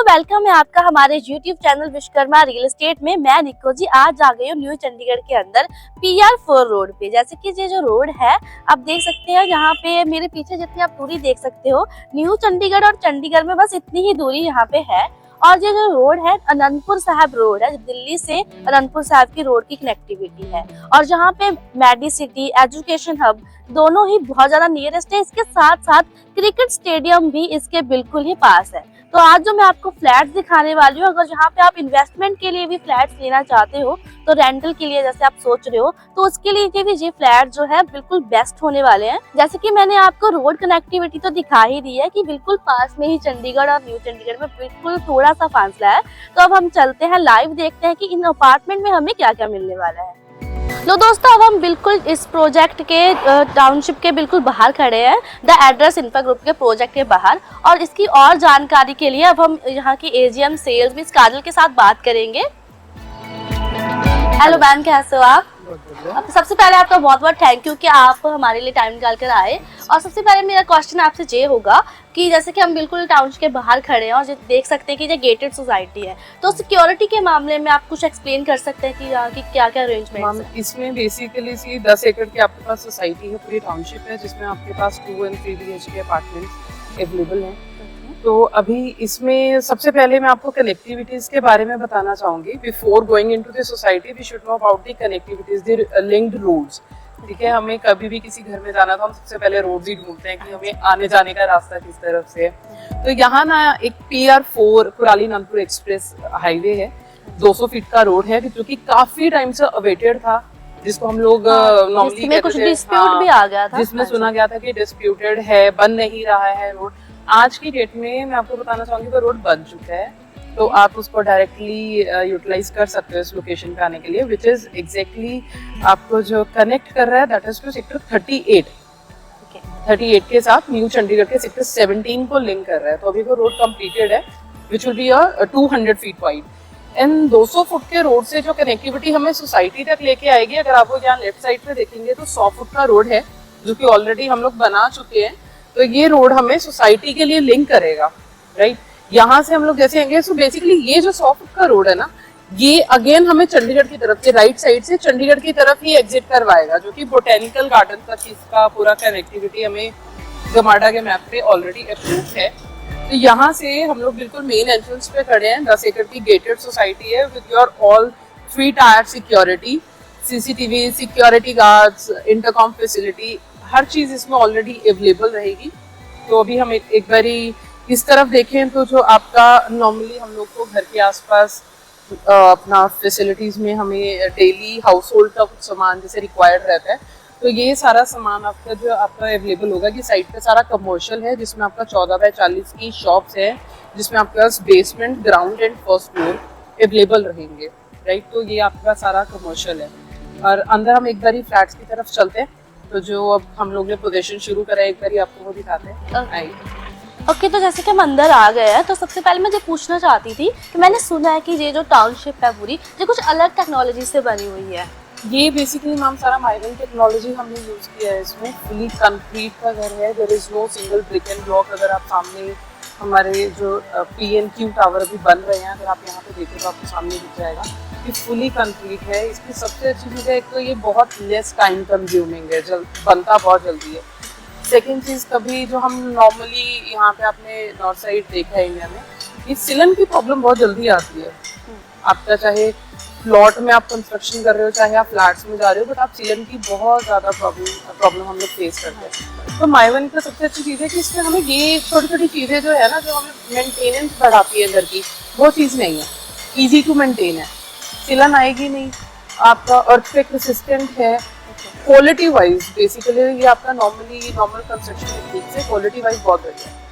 Welcome है आपका हमारे YouTube channel Vishwakarma real estate में। मैं निको जी आज आ गई हूँ न्यू चंडीगढ़ के अंदर PR4 रोड पे। जैसे कि ये जो रोड है आप देख सकते हैं, यहाँ पे मेरे पीछे जितनी आप दूरी देख सकते हो, न्यू चंडीगढ़ और चंडीगढ़ में बस इतनी ही दूरी यहाँ पे है। और ये जो रोड है अनंतपुर साहिब रोड है, दिल्ली से अनंतपुर साहिब की रोड की कनेक्टिविटी है। और जहाँ पे मेडिसिटी, एजुकेशन हब दोनों ही बहुत ज्यादा नियरेस्ट है। इसके साथ साथ क्रिकेट स्टेडियम भी इसके बिल्कुल ही पास है। तो आज जो मैं आपको फ्लैट्स दिखाने वाली हूँ, अगर जहाँ पे आप इन्वेस्टमेंट के लिए भी फ्लैट्स लेना चाहते हो, तो रेंटल के लिए जैसे आप सोच रहे हो, तो उसके लिए भी ये फ्लैट जो है बिल्कुल बेस्ट होने वाले हैं। जैसे कि मैंने आपको रोड कनेक्टिविटी तो दिखा ही दी है कि बिल्कुल पास में ही चंडीगढ़ और न्यू चंडीगढ़ में बिल्कुल थोड़ा सा फासला है। तो अब हम चलते हैं, लाइव देखते हैं कि इन अपार्टमेंट में हमें क्या क्या मिलने वाला है। तो दोस्तों अब हम बिल्कुल इस प्रोजेक्ट के टाउनशिप के बिल्कुल बाहर खड़े हैं, द एड्रेस इंफ्रा ग्रुप के प्रोजेक्ट के बाहर। और इसकी और जानकारी के लिए अब हम यहाँ की AGM सेल्स मिस काजल के साथ बात करेंगे। हेलो मैम, कैसे हो आप? सबसे पहले आपका बहुत बहुत थैंक यू कि आप हमारे लिए टाइम निकाल कर आए। और सबसे पहले मेरा क्वेश्चन आपसे ये होगा कि जैसे कि हम बिल्कुल टाउनशिप के बाहर खड़े हैं और देख सकते हैं कि ये गेटेड सोसाइटी है, तो सिक्योरिटी के मामले में आप कुछ एक्सप्लेन कर सकते हैं कि यहाँ की क्या क्या अरेंजमेंट है? इसमें बेसिकली 10 एकड़ की आपके पास सोसाइटी है, पूरी टाउनशिप है, जिसमें आपके पास 2 और 3 BHK अपार्टमेंट्स अवेलेबल हैं। तो अभी इसमें सबसे पहले मैं आपको कनेक्टिविटीज के बारे में बताना चाहूंगी। Before going into the society we should know about the connectivities, the linked roads. ठीक है, हमें कभी भी किसी घर में जाना तो हम सबसे पहले रोड्स ही ढूंढते हैं कि हमें आने जाने का रास्ता किस तरफ से है। तो यहाँ ना एक PR4 Kurali Anantapur express highway है, 200 फीट का रोड है, जो कि काफी टाइम से अवेटेड था, जिसको हम लोग नॉर्मली कुछ डिस्प्यूट भी आ गया था, जिसमें सुना गया था कि डिस्प्यूटेड है, बन नहीं रहा है रोड। आज की डेट में मैं आपको बताना चाहूंगी तो रोड बन चुका है, तो आप उसको डायरेक्टली यूटिलाइज कर सकते हो इस लोकेशन पे आने के लिए, विच इज एग्जैक्टली आपको जो कनेक्ट कर रहा है दैट इज टू सेक्टर 38 के साथ न्यू चंडीगढ़ के सेक्टर 17 को लिंक कर रहा है। तो अभी वो रोड कंप्लीटेड है, which will be 200 feet wide. And 200 foot के रोड से जो कनेक्टिविटी हमें सोसाइटी तक लेके आएगी, अगर आप वो यहाँ लेफ्ट साइड पे देखेंगे तो 100 फुट का रोड है, जो कि ऑलरेडी हम लोग बना चुके हैं। तो ये रोड हमें सोसाइटी के लिए लिंक करेगा, राइट। यहाँ से हम लोग जैसे आएंगे, सो बेसिकली ये जो 100 फुट का रोड है ना, ये अगेन हमें चंडीगढ़ की तरफ से राइट साइड से चंडीगढ़ की तरफ ही एग्जिट करवाएगा, जो कि बोटेनिकल गार्डन तक इसका पूरा कनेक्टिविटी हमें गमाडा के मैप पे ऑलरेडी अप्रूव है। तो यहाँ से हम लोग बिल्कुल मेन एंट्रेंस पे खड़े हैं। 10 एकड़ की गेटेड सोसाइटी है with your all 3 tier security, CCTV, security guards, intercom facility, हर चीज इसमें ऑलरेडी अवेलेबल रहेगी। तो अभी हम एक बारी इस तरफ देखें तो जो आपका नॉर्मली हम लोग को घर के आसपास अपना फैसिलिटीज में हमें डेली हाउस होल्ड का कुछ सामान जैसे रिक्वायर्ड रहता है, तो ये सारा सामान आपका जो आपका अवेलेबल होगा कि साइड पे सारा कमर्शियल है, जिसमें आपका 14 बाय 40 की शॉप्स है, जिसमें आपके पास basement, ground and first floor available रहेंगे, राइट। तो ये आपका सारा कमर्शियल है। और अंदर हम एक बारी फ्लैट्स की तरफ चलते हैं, तो जो अब हम लोग ने पोजीशन शुरू करा है, एक बारी आपको वो दिखाते हैं। ओके, तो जैसे कि हम अंदर आ गए हैं, तो सबसे पहले मैं ये पूछना चाहती थी कि मैंने सुना है कि ये जो टाउनशिप है पूरी ये कुछ अलग टेक्नोलॉजी से बनी हुई है। ये बेसिकली मैम सारा माइग्रेन टेक्नोलॉजी हमने यूज किया है इसमें। फुली कंक्रीट का घर है, there is no single brick and block. अगर आप सामने हमारे जो PNQ टावर अभी बन रहे हैं, अगर आप यहाँ पे देखें तो आपको सामने दिख जाएगा कि फुली कंक्रीट है। इसकी सबसे अच्छी चीज़ है, एक तो ये बहुत लेस टाइम कंज्यूमिंग है, बनता बहुत जल्दी है। सेकेंड चीज़, कभी जो हम नॉर्मली यहाँ पे आपने नॉर्थ साइड देखा है इंडिया में, ये सिलन की प्रॉब्लम बहुत जल्दी आती है। आपका चाहे प्लॉट में आप कंस्ट्रक्शन कर रहे हो, चाहे आप फ्लैट्स में जा रहे हो, बट आप सिलन की बहुत ज़्यादा प्रॉब्लम हम लोग फेस करते हैं। तो माइवन का सबसे अच्छी चीज़ है कि इसमें हमें ये छोटी छोटी चीज़ें जो है ना, जो हमें मेंटेनेंस बढ़ाती है घर की, वो चीज़ नहीं है, ईजी टू मेंटेन है, सिलन आएगी नहीं, आपका अर्थक्वेक रेसिस्टेंट है। क्वालिटी वाइज बेसिकली ये आपका नॉर्मल कंस्ट्रक्शन टेक्निक से क्वालिटी वाइज बहुत बढ़िया है।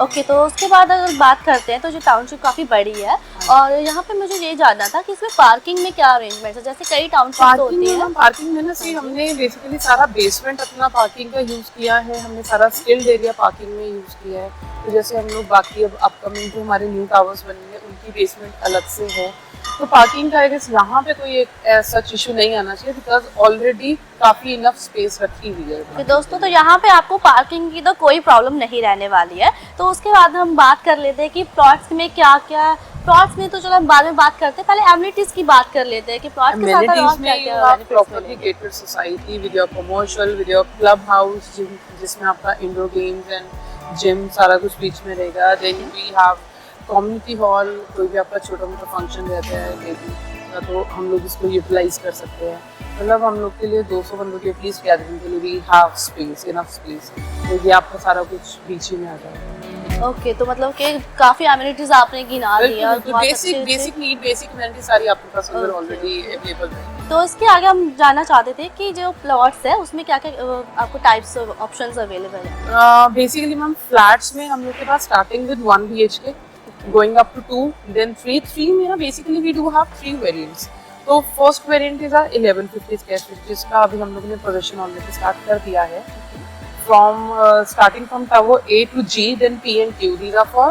ओके, तो उसके बाद अगर बात करते हैं तो जो टाउनशिप काफी बड़ी है, और यहाँ पे मुझे ये जानना था कि इसमें पार्किंग में क्या अरेंजमेंट है। जैसे कई टाउनशिप होती है, पार्किंग में ना सी हमने बेसिकली सारा बेसमेंट अपना पार्किंग का यूज किया है, हमने सारा स्किल्ड एरिया पार्किंग में यूज किया है। तो जैसे हम लोग बाकी अब अपकमिंग जो हमारे न्यू टावर्स बनेंगे उनकी बेसमेंट अलग से है, तो पार्किंग का आई यहाँ पे कोई एक सच इशू नहीं आना चाहिए, बिकॉज ऑलरेडी काफी इनफ स्पेस रखी हुई है। तो दोस्तों तो यहाँ पे आपको पार्किंग की तो कोई प्रॉब्लम नहीं रहने वाली है। तो उसके बाद हम बात कर लेते हैं कि प्लॉट्स में क्या क्या, प्लॉट्स में तो चलो हम बाद में बात करते हैं, पहले एमिनिटीज की बात कर लेते हैं कि प्लॉट के साथ और क्या-क्या properly gated society with your commercial, with your club house, जिसमें आपका इंडोर गेम्स एंड जिम सारा कुछ बीच में रहेगा। Then we have community hall, कोई भी आपका छोटा मोटा फंक्शन रहता है लेडी, तो हम लोग इसको यूटिलाइज कर सकते हैं। मतलब हम लोग के लिए 200 बंदों के एटलीस्ट गैदरिंग के लिए we have space, enough space, तो ये आपका सारा कुछ बीच ही में आ जाएगा। ओके, तो मतलब कि काफी एमिनिटीज आपने गिना दिया और बेसिक नीड, बेसिक एमिनिटी सारी आपके पास ऑलरेडी अवेलेबल है। तो इसके आगे हम जानना चाहते थे कि जो प्लॉट्स है उसमें क्या क्या आपको टाइप्स ऑफ ऑप्शंस अवेलेबल है। बेसिकली मैम फ्लैट्स में हम लोग के पास starting with 1 BHK going up to 2, then 3 में ना basically we do have 3 variants। तो first variant is 1150 square feet, जिसका अभी हम लोगों ने पोजीशन ऑलरेडी स्टार्ट कर दिया है। Starting from tower A to G, then P and Q, these are for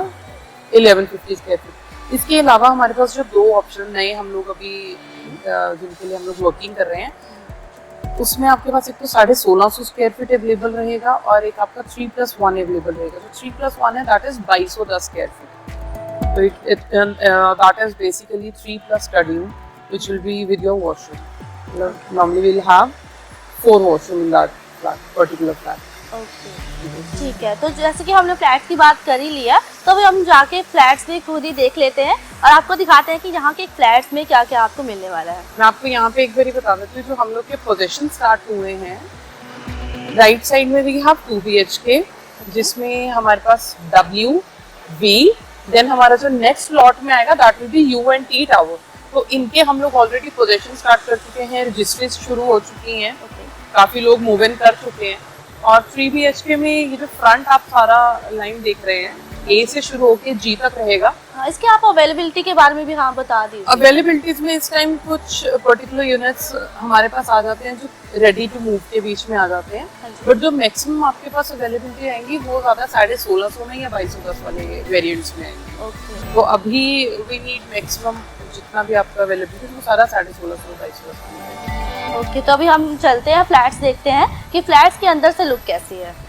1150 square feet. इसके अलावा हमारे पास जो 2 ऑप्शन नए हम लोग अभी जिनके लिए हम लोग वर्किंग कर रहे हैं, उसमें आपके पास एक तो 1650 स्क्वायर फीट अवेलेबल रहेगा और एक आपका 3+1 अवेलेबल रहेगा। जो 3+1 है that is 2210 square feet. So that is basically 3+ study room, which will be with your washroom। Normally we'll have 4 washroom in that particular flat। Okay, ठीक है। तो जैसे कि हमने फ्लैट्स की बात कर ही लिया, तो अभी हम जाके फ्लैट्स भी खुद ही देख लेते हैं और आपको दिखाते हैं कि यहाँ के फ्लैट्स में क्या क्या आपको मिलने वाला है। मैं आपको यहाँ पे एक बार बता देती हूँ, जो हम लोग के पोजीशन स्टार्ट हुए हैं, राइट साइड में वी हैव 2 BHK, जिसमें हमारे पास W, V, देन हमारा जो नेक्स्ट लॉट में आएगा that will be U and T tower. तो इनके हम लोग ऑलरेडी पोजीशन स्टार्ट कर चुके हैं, रजिस्ट्रीज शुरू हो चुकी हैं, काफी लोग मूव इन कर चुके हैं। और 3 BHK में ये जो फ्रंट आप सारा लाइन देख रहे हैं, A से शुरू होके G तक रहेगा। हाँ, इसके आप अवेलेबिलिटी के बारे में भी हाँ बता दीजिए। अवेलेबिलिटीज में इस टाइम कुछ पर्टिकुलर यूनिट्स हमारे पास आ जाते हैं जो रेडी टू मूव के बीच में आ जाते हैं, बट जो मैक्सिमम आपके पास अवेलेबिलिटी आएंगी वो ज्यादा 1650 में या 2210 वाले वेरिएंट्स में आएंगे। तो अभी वी नीड मैक्सिमम जितना भी आपका अवेलेबिलिटी वो सारा 1650 2210। ओके, तो अभी हम चलते हैं फ्लैट्स देखते हैं कि फ्लैट्स के अंदर से लुक कैसी है।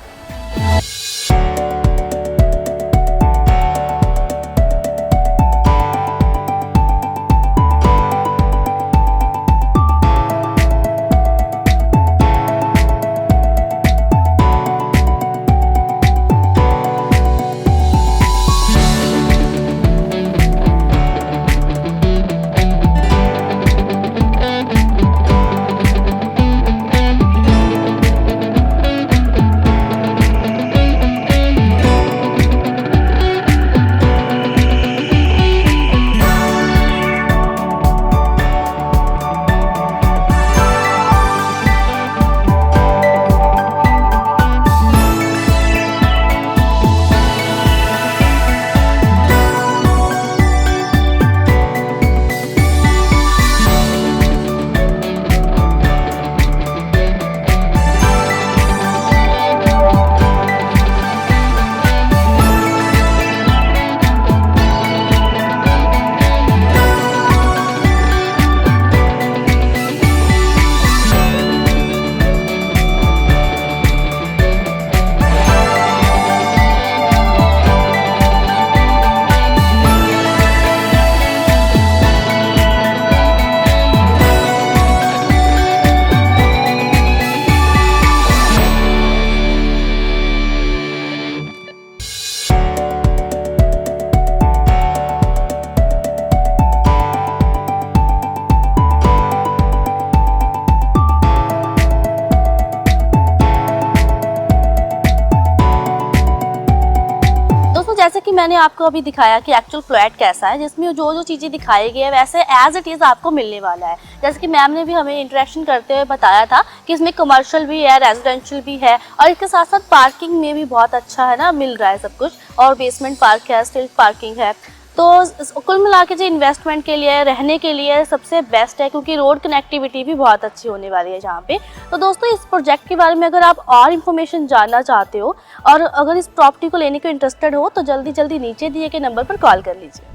जैसे कि मैंने आपको अभी दिखाया कि एक्चुअल फ्लैट कैसा है, जिसमें जो जो चीज़ें दिखाई गई है वैसे एज इट इज़ आपको मिलने वाला है। जैसे कि मैम ने भी हमें इंटरेक्शन करते हुए बताया था कि इसमें कमर्शियल भी है, रेजिडेंशियल भी है और इसके साथ साथ पार्किंग में भी बहुत अच्छा है ना, मिल रहा है सब कुछ, और बेसमेंट पार्क है, स्टिल पार्किंग है। तो कुल मिला के जो इन्वेस्टमेंट के लिए, रहने के लिए सबसे बेस्ट है, क्योंकि रोड कनेक्टिविटी भी बहुत अच्छी होने वाली है जहाँ पे। तो दोस्तों इस प्रोजेक्ट के बारे में अगर आप और इन्फॉर्मेशन जानना चाहते हो और अगर इस प्रॉपर्टी को लेने को इंटरेस्टेड हो तो जल्दी जल्दी नीचे दिए गए नंबर पर कॉल कर लीजिए।